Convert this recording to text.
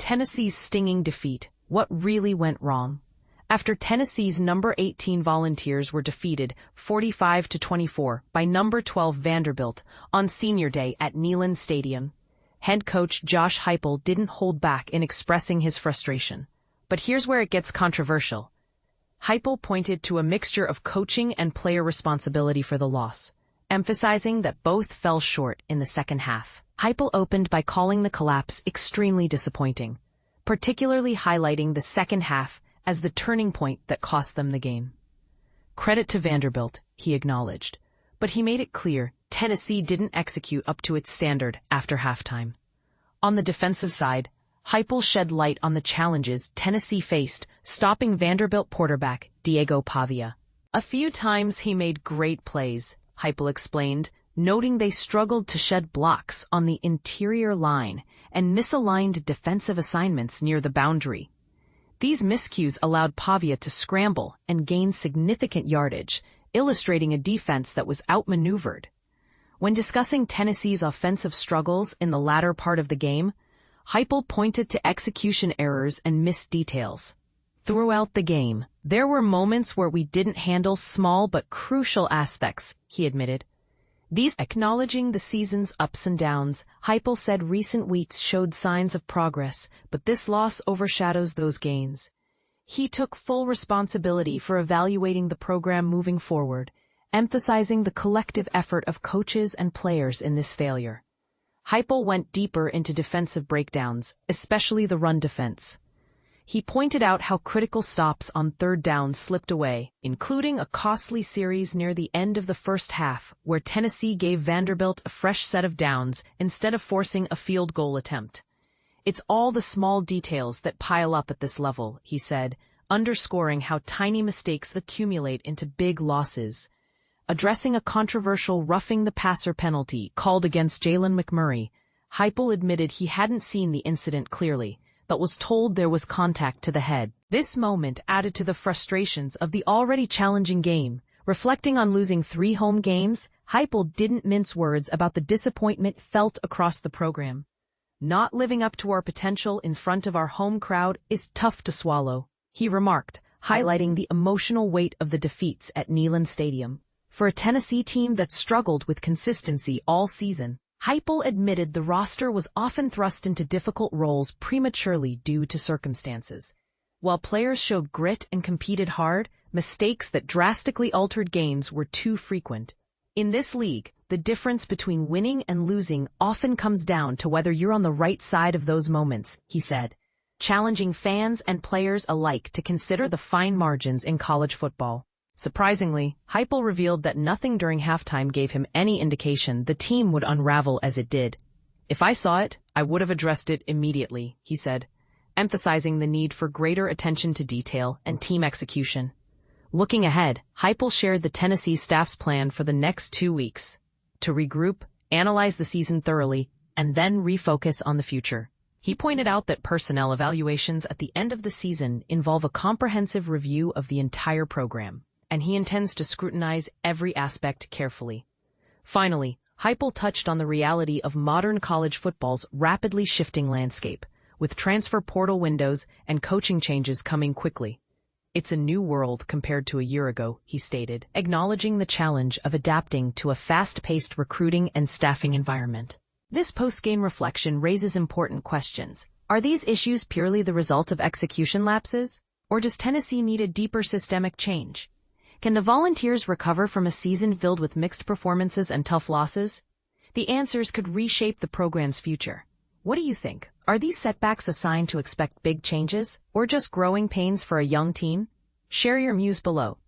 Tennessee's stinging defeat. What really went wrong? After Tennessee's number 18 Volunteers were defeated 45-24 by number 12 Vanderbilt on Senior Day at Neyland Stadium, head coach Josh Heupel didn't hold back in expressing his frustration. But here's where it gets controversial. Heupel pointed to a mixture of coaching and player responsibility for the loss, emphasizing that both fell short in the second half. Heupel opened by calling the collapse extremely disappointing, particularly highlighting the second half as the turning point that cost them the game. Credit to Vanderbilt, he acknowledged, but he made it clear Tennessee didn't execute up to its standard after halftime. On the defensive side, Heupel shed light on the challenges Tennessee faced stopping Vanderbilt quarterback Diego Pavia. A few times he made great plays, Heupel explained, noting they struggled to shed blocks on the interior line and misaligned defensive assignments near the boundary. These miscues allowed Pavia to scramble and gain significant yardage, illustrating a defense that was outmaneuvered. When discussing Tennessee's offensive struggles in the latter part of the game, Heupel pointed to execution errors and missed details. Throughout the game, there were moments where we didn't handle small but crucial aspects, he admitted. Acknowledging the season's ups and downs, Heupel said recent weeks showed signs of progress, but this loss overshadows those gains. He took full responsibility for evaluating the program moving forward, emphasizing the collective effort of coaches and players in this failure. Heupel went deeper into defensive breakdowns, especially the run defense. He pointed out how critical stops on third down slipped away, including a costly series near the end of the first half where Tennessee gave Vanderbilt a fresh set of downs instead of forcing a field goal attempt. It's all the small details that pile up at this level, he said, underscoring how tiny mistakes accumulate into big losses. Addressing a controversial roughing the passer penalty called against Jalen McMurray, Heupel admitted he hadn't seen the incident clearly, but was told there was contact to the head. This moment added to the frustrations of the already challenging game. Reflecting on losing 3 home games, Heupel didn't mince words about the disappointment felt across the program. Not living up to our potential in front of our home crowd is tough to swallow, he remarked, highlighting the emotional weight of the defeats at Neyland Stadium. For a Tennessee team that struggled with consistency all season, Heupel admitted the roster was often thrust into difficult roles prematurely due to circumstances. While players showed grit and competed hard, mistakes that drastically altered gains were too frequent. In this league, the difference between winning and losing often comes down to whether you're on the right side of those moments, he said, challenging fans and players alike to consider the fine margins in college football. Surprisingly, Heupel revealed that nothing during halftime gave him any indication the team would unravel as it did. If I saw it, I would have addressed it immediately, he said, emphasizing the need for greater attention to detail and team execution. Looking ahead, Heupel shared the Tennessee staff's plan for the next 2 weeks: to regroup, analyze the season thoroughly, and then refocus on the future. He pointed out that personnel evaluations at the end of the season involve a comprehensive review of the entire program, and he intends to scrutinize every aspect carefully. Finally, Heupel touched on the reality of modern college football's rapidly shifting landscape, with transfer portal windows and coaching changes coming quickly. It's a new world compared to a year ago, he stated, acknowledging the challenge of adapting to a fast-paced recruiting and staffing environment. This post-game reflection raises important questions. Are these issues purely the result of execution lapses, or does Tennessee need a deeper systemic change? Can the Volunteers recover from a season filled with mixed performances and tough losses? The answers could reshape the program's future. What do you think? Are these setbacks a sign to expect big changes, or just growing pains for a young team? Share your views below.